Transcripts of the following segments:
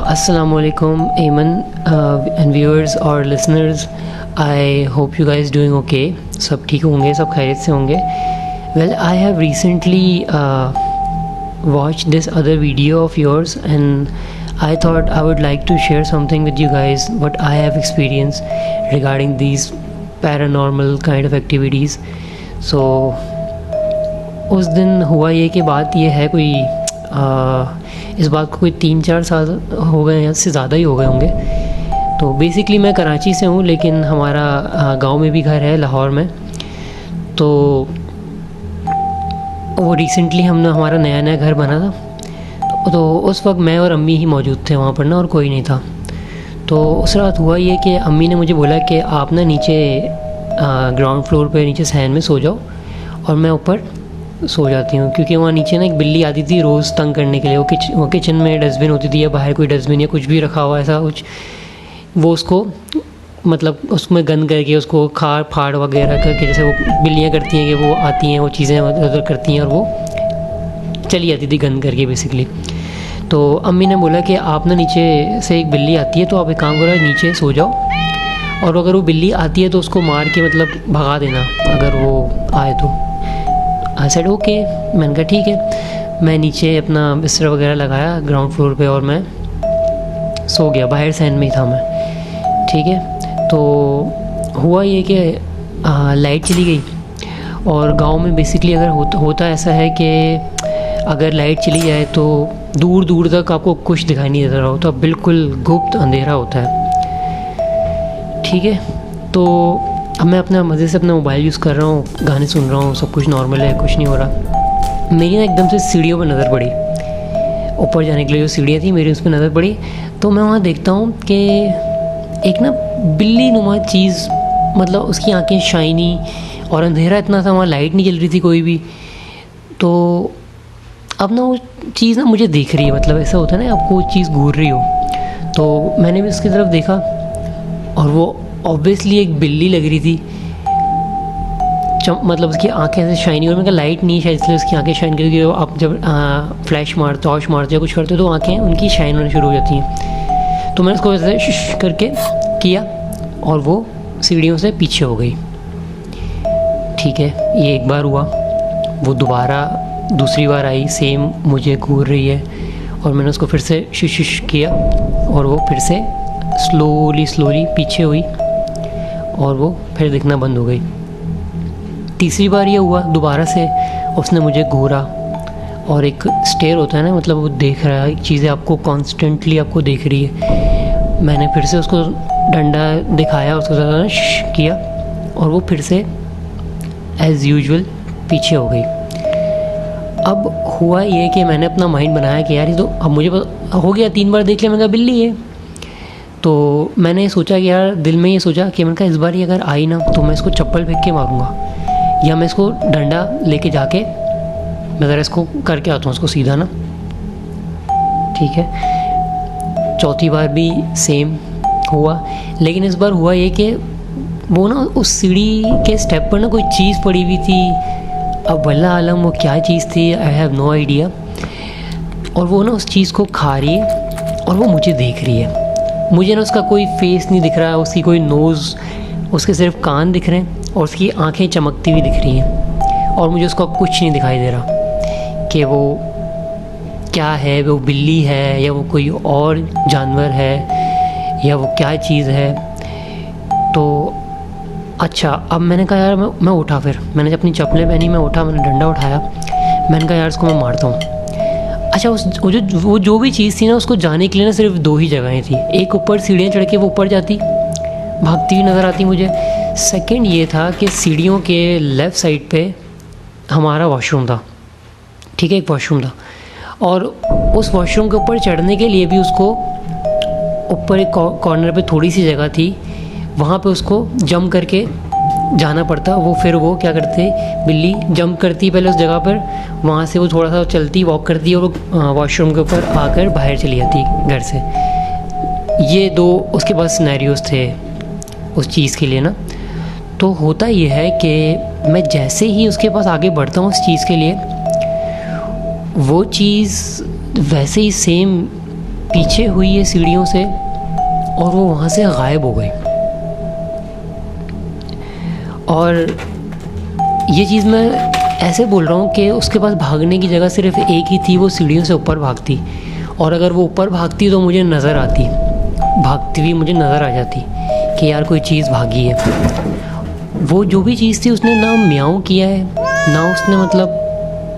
Assalamualaikum Ayman and viewers or listeners. I hope you guys doing okay. सब ठीक होंगे, सब खैरियत से होंगे. Well, I have recently watched this other video of yours and I thought I would like to share something with you guys what I have experienced regarding these paranormal kind of activities. So उस दिन हुआ ये कि बात ये है कोई इस बात को कोई 3-4 साल हो गए या से ज़्यादा ही हो गए होंगे. तो बेसिकली मैं कराची से हूँ लेकिन हमारा गांव में भी घर है लाहौर में. तो वो रिसेंटली हमने हमारा नया घर बना था. तो उस वक्त मैं और अम्मी ही मौजूद थे वहाँ पर ना, और कोई नहीं था. तो उस रात हुआ ये कि अम्मी ने मुझे बोला कि आप ना नीचे ग्राउंड फ्लोर पे नीचे सहन में सो जाओ और मैं ऊपर सो जाती हूँ, क्योंकि वहाँ नीचे ना एक बिल्ली आती थी रोज़ तंग करने के लिए. वो किचन में डस्टबिन होती थी या बाहर कोई डस्टबिन या कुछ भी रखा हुआ ऐसा कुछ, वो उसको मतलब उसमें गंद करके उसको खाड़ फाड़ वगैरह करके, जैसे वो बिल्लियाँ करती हैं कि वो आती हैं वो चीज़ें उधर करती हैं और वो चली जाती थी गंद करके बेसिकली. तो अम्मी ने बोला कि आप ना नीचे से एक बिल्ली आती है तो आप एक काम करो, नीचे सो जाओ और अगर वो बिल्ली आती है तो उसको मार के मतलब भगा देना अगर वो आए तो. I said okay. मैंने कहा ठीक है. मैं नीचे अपना बिस्तर वगैरह लगाया ग्राउंड फ्लोर पे और मैं सो गया. बाहर सहन में ही था मैं. ठीक है. तो हुआ ये कि लाइट चली गई और गांव में बेसिकली अगर होता ऐसा है कि अगर लाइट चली जाए तो दूर दूर तक आपको कुछ दिखाई नहीं देता होता, बिल्कुल गुप्त अंधेरा होता है. ठीक है. तो अब मैं अपना मज़े से अपना मोबाइल यूज़ कर रहा हूँ, गाने सुन रहा हूँ, सब कुछ नॉर्मल है, कुछ नहीं हो रहा. मेरी ना एकदम से सीढ़ियों पर नज़र पड़ी. ऊपर जाने के लिए जो सीढ़ियाँ थी मेरी उस पर नज़र पड़ी. तो मैं वहाँ देखता हूँ कि एक ना बिल्ली नुमा चीज़, मतलब उसकी आंखें शाइनी और अंधेरा इतना था, वहाँ लाइट नहीं जल रही थी कोई भी. तो अब ना वो चीज़ ना मुझे देख रही है, मतलब ऐसा होता है ना आपको वो चीज़ घूर रही हो. तो मैंने भी उसकी तरफ देखा और वो ऑब्वियसली एक बिल्ली लग रही थी. मतलब उसकी आंखें ऐसे शाइनी, और मैंने कहा लाइट नहीं है शायद इसलिए उसकी आंखें शाइन करके, आप जब फ्लैश मारते टॉर्च मारते हो कुछ करते हो तो आंखें उनकी शाइन होना शुरू हो जाती हैं. तो मैंने उसको ऐसे शुश करके किया और वो सीढ़ियों से पीछे हो गई. ठीक है. ये एक बार हुआ. वो दोबारा दूसरी बार आई, सेम मुझे घूर रही है और मैंने उसको फिर से शुश किया और वो फिर से स्लोली पीछे हुई और वो फिर दिखना बंद हो गई. तीसरी बार ये हुआ दोबारा से उसने मुझे घूरा और एक स्टेयर होता है ना, मतलब वो देख रहा है चीज़ें आपको कॉन्स्टेंटली आपको देख रही है. मैंने फिर से उसको डंडा दिखाया, उसको ज़्यादा किया और वो फिर से एज़ यूजुअल पीछे हो गई. अब हुआ ये कि मैंने अपना माइंड बनाया कि यार ये तो अब मुझे हो गया, 3 बार देख लिया, मैंने कहा बिल्ली है. तो मैंने सोचा कि यार दिल में ये सोचा कि मैंने कहा इस बार ही अगर आई ना तो मैं इसको चप्पल फेंक के मारूंगा या मैं इसको डंडा लेके जाके मैं ज़रा इसको करके आता हूँ उसको सीधा ना. ठीक है. चौथी बार भी सेम हुआ, लेकिन इस बार हुआ ये कि वो ना उस सीढ़ी के स्टेप पर ना कोई चीज़ पड़ी हुई थी. अब वल्लाह आलम वो क्या चीज़ थी, आई हैव नो आइडिया. और वो ना उस चीज़ को खा रही है और वो मुझे देख रही है. मुझे ना उसका कोई फेस नहीं दिख रहा, उसकी कोई नोज़, उसके सिर्फ कान दिख रहे हैं और उसकी आंखें चमकती हुई दिख रही हैं और मुझे उसका कुछ नहीं दिखाई दे रहा कि वो क्या है, वो बिल्ली है या वो कोई और जानवर है या वो क्या चीज़ है. तो अच्छा, अब मैंने कहा यार मैं उठा. फिर मैंने जब अपनी चप्पलें पहनी, मैं उठा, मैंने डंडा उठाया, मैंने कहा यार इसको मैं मारता हूँ. अच्छा, वो जो भी चीज़ थी ना उसको जाने के लिए ना सिर्फ 2 ही जगहें थी. एक ऊपर सीढ़ियाँ चढ़ के वो ऊपर जाती भागती हुई नज़र आती मुझे. सेकंड ये था कि सीढ़ियों के लेफ़्ट साइड पे हमारा वॉशरूम था. ठीक है. एक वॉशरूम था और उस वॉशरूम के ऊपर चढ़ने के लिए भी उसको ऊपर एक कॉर्नर पे थोड़ी सी जगह थी, वहाँ पे उसको जंप करके जाना पड़ता. वो फिर वो क्या करते, बिल्ली जंप करती पहले उस जगह पर, वहाँ से वो थोड़ा सा चलती वॉक करती और वो वॉशरूम के ऊपर आकर बाहर चली जाती घर से. ये 2 उसके पास सिनेरियोज़ थे उस चीज़ के लिए ना. तो होता ये है कि मैं जैसे ही उसके पास आगे बढ़ता हूँ उस चीज़ के लिए, वो चीज़ वैसे ही सेम पीछे हुई है सीढ़ियों से और वो वहाँ से गायब हो गई। और ये चीज़ मैं ऐसे बोल रहा हूँ कि उसके पास भागने की जगह सिर्फ एक ही थी, वो सीढ़ियों से ऊपर भागती, और अगर वो ऊपर भागती तो मुझे नज़र आती, भागती हुई मुझे नज़र आ जाती कि यार कोई चीज़ भागी है। वो जो भी चीज़ थी उसने ना म्याऊं किया है, ना उसने मतलब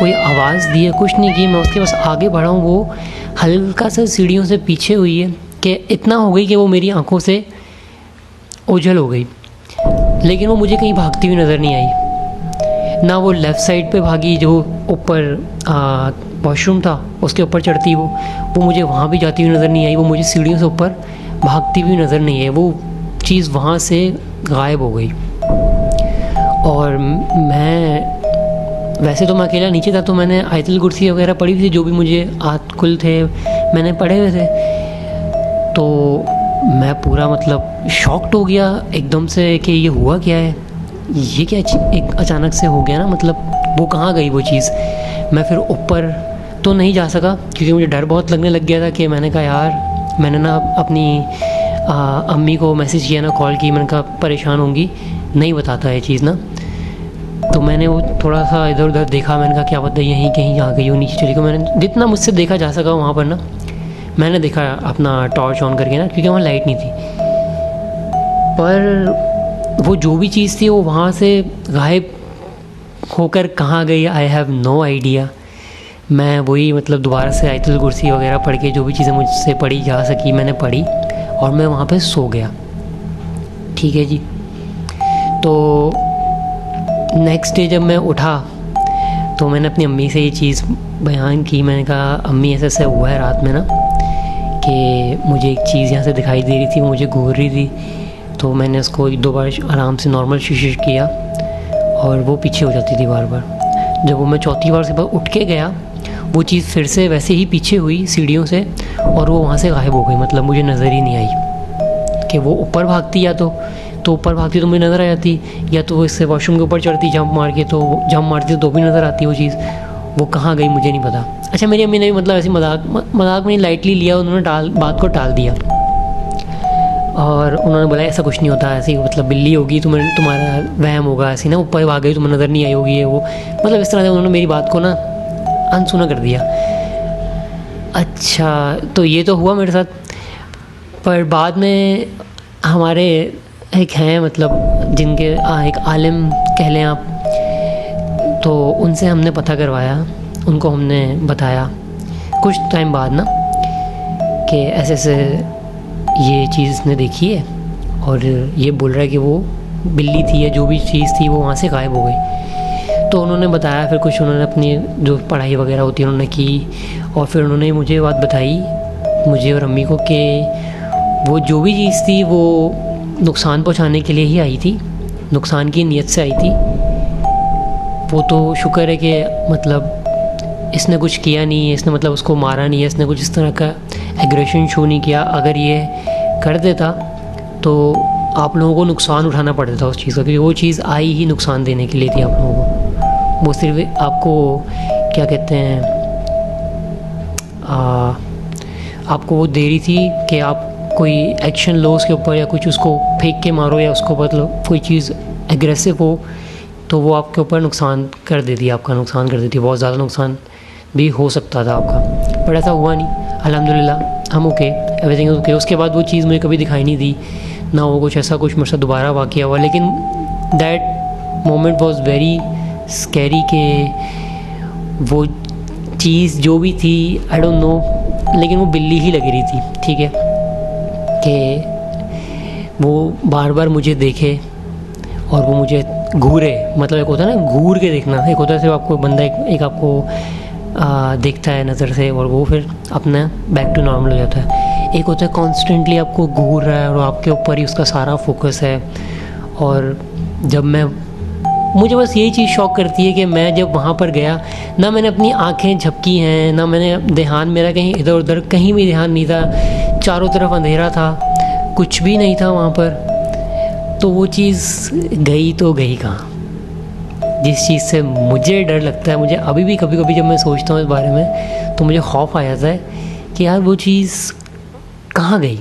कोई आवाज़ दी है, कुछ नहीं की। मैं उसके पास आगे बढ़ा हूँ, वो हल्का सा सीढ़ियों से पीछे हुई है कि इतना हो गई कि वो मेरी आंखों से ओझल हो गई, लेकिन वो मुझे कहीं भागती हुई नज़र नहीं आई। ना वो लेफ़्ट साइड पे भागी जो ऊपर वॉशरूम था उसके ऊपर चढ़ती, वो मुझे वहाँ भी जाती हुई नज़र नहीं आई। वो मुझे सीढ़ियों से ऊपर भागती हुई नज़र नहीं आई। वो चीज़ वहाँ से गायब हो गई। और वैसे तो मैं अकेला नीचे था, तो मैंने आयतुल कुर्सी वगैरह पढ़ी थी, जो भी मुझे आतकुल थे मैंने पढ़े हुए थे। तो मैं पूरा मतलब शॉक्ड हो गया एकदम से कि ये हुआ क्या है, ये क्या एक अचानक से हो गया ना, मतलब वो कहाँ गई वो चीज़। मैं फिर ऊपर तो नहीं जा सका क्योंकि मुझे डर बहुत लगने लग गया था। कि मैंने कहा यार, मैंने ना अपनी अम्मी को मैसेज किया ना, कॉल की, मैंने कहा परेशान होंगी, नहीं बताता ये चीज़ ना। तो मैंने वो थोड़ा सा इधर उधर देखा, मैंने कहा क्या पता यहीं कहीं आ गई हो, नीचे चली गई। मैंने जितना मुझसे देखा जा सका वहाँ पर ना, मैंने देखा अपना टॉर्च ऑन करके ना, क्योंकि वहाँ लाइट नहीं थी। पर वो जो भी चीज़ थी वो वहाँ से गायब होकर कहाँ गई, आई हैव नो आइडिया। मैं वही मतलब दोबारा से आयतुल कुर्सी वगैरह पढ़ के जो भी चीज़ें मुझसे पढ़ी जा सकी मैंने पढ़ी, और मैं वहाँ पे सो गया। ठीक है जी। तो नेक्स्ट डे जब मैं उठा तो मैंने अपनी अम्मी से ये चीज़ बयान की। मैंने कहा अम्मी ऐसा ऐसा हुआ है रात में ना, कि मुझे एक चीज़ यहाँ से दिखाई दे रही थी, वो मुझे घूर रही थी। तो मैंने उसको एक दो बार आराम से नॉर्मल शीश किया और वो पीछे हो जाती थी बार बार। जब वो मैं चौथी बार से उठ के गया, वो चीज़ फिर से वैसे ही पीछे हुई सीढ़ियों से, और वो वहाँ से गायब हो गई। मतलब मुझे नज़र ही नहीं आई कि वो ऊपर भागती, या तो ऊपर भागती तो मुझे नज़र आ जाती, या तो वो इससे वॉशरूम के ऊपर चढ़ती जंप मार के, तो जंप मारती तो भी नज़र आती वो चीज़। वो कहाँ गई मुझे नहीं पता। अच्छा, मेरी अम्मी ने भी मतलब ऐसे मजाक में लाइटली लिया, उन्होंने बात को टाल दिया, और उन्होंने बोला ऐसा कुछ नहीं होता, ऐसी मतलब बिल्ली होगी, तुम्हारा वहम होगा, ऐसी ना ऊपर भाग गई, तुम्हें नज़र नहीं आई होगी, ये वो मतलब इस तरह से उन्होंने मेरी बात को ना अनसुना कर दिया। अच्छा, तो ये तो हुआ मेरे साथ। पर बाद में हमारे एक हैं मतलब जिनके एक आलिम कह लें आप, तो उनसे हमने पता करवाया, उनको हमने बताया कुछ टाइम बाद ना कि ऐसे ऐसे ये चीज़ इसने देखी है, और ये बोल रहा है कि वो बिल्ली थी या जो भी चीज़ थी वो वहाँ से गायब हो गई। तो उन्होंने बताया, फिर कुछ उन्होंने अपनी जो पढ़ाई वगैरह होती है उन्होंने की, और फिर उन्होंने मुझे बात बताई, मुझे और अम्मी को, कि वो जो भी चीज़ थी वो नुकसान पहुंचाने के लिए ही आई थी, नुकसान की नीयत से आई थी। वो तो शुक्र है कि मतलब इसने कुछ किया नहीं है, इसने मतलब उसको मारा नहीं है, इसने कुछ इस तरह का एग्रेशन शो नहीं किया। अगर ये कर देता तो आप लोगों को नुकसान उठाना पड़ता था उस चीज़ का, क्योंकि वो चीज़ आई ही नुकसान देने के लिए थी आप लोगों को। वो सिर्फ आपको क्या कहते हैं, आपको वो दे रही थी कि आप कोई एक्शन लो उसके ऊपर, या कुछ उसको फेंक के मारो, या उसको मतलब कोई चीज़ एग्रेसिव हो तो वो आपके ऊपर नुकसान कर देती, आपका नुकसान कर देती, बहुत ज़्यादा नुकसान भी हो सकता था आपका। पर ऐसा हुआ नहीं, अल्हम्दुलिल्लाह हम ओके, एवरीथिंग इज़ ओके। उसके बाद वो चीज़ मुझे कभी दिखाई नहीं दी, ना वो कुछ ऐसा कुछ मुझसे दोबारा वाक़या हुआ। लेकिन that moment was very scary कि वो चीज़ जो भी थी आई डोंट नो, लेकिन वो बिल्ली ही लग रही थी। ठीक है, कि वो बार बार मुझे देखे और वो मुझे घूरे, मतलब एक होता है ना घूर के देखना, एक होता है सिर्फ आपको बंदा एक आपको देखता है नज़र से और वो फिर अपना बैक टू नॉर्मल हो जाता है। एक होता है कॉन्स्टेंटली आपको घूर रहा है और आपके ऊपर ही उसका सारा फोकस है। और जब मुझे बस यही चीज़ शॉक करती है कि मैं जब वहाँ पर गया, ना मैंने अपनी आंखें झपकी हैं, ना मैंने ध्यान मेरा कहीं इधर उधर कहीं भी ध्यान नहीं था, चारों तरफ अंधेरा था, कुछ भी नहीं था वहाँ पर। तो वो चीज़ गई तो गई कहाँ। जिस चीज़ से मुझे डर लगता है, मुझे अभी भी कभी कभी जब मैं सोचता हूँ इस बारे में तो मुझे खौफ आ जाता है कि यार वो चीज़ कहाँ गई?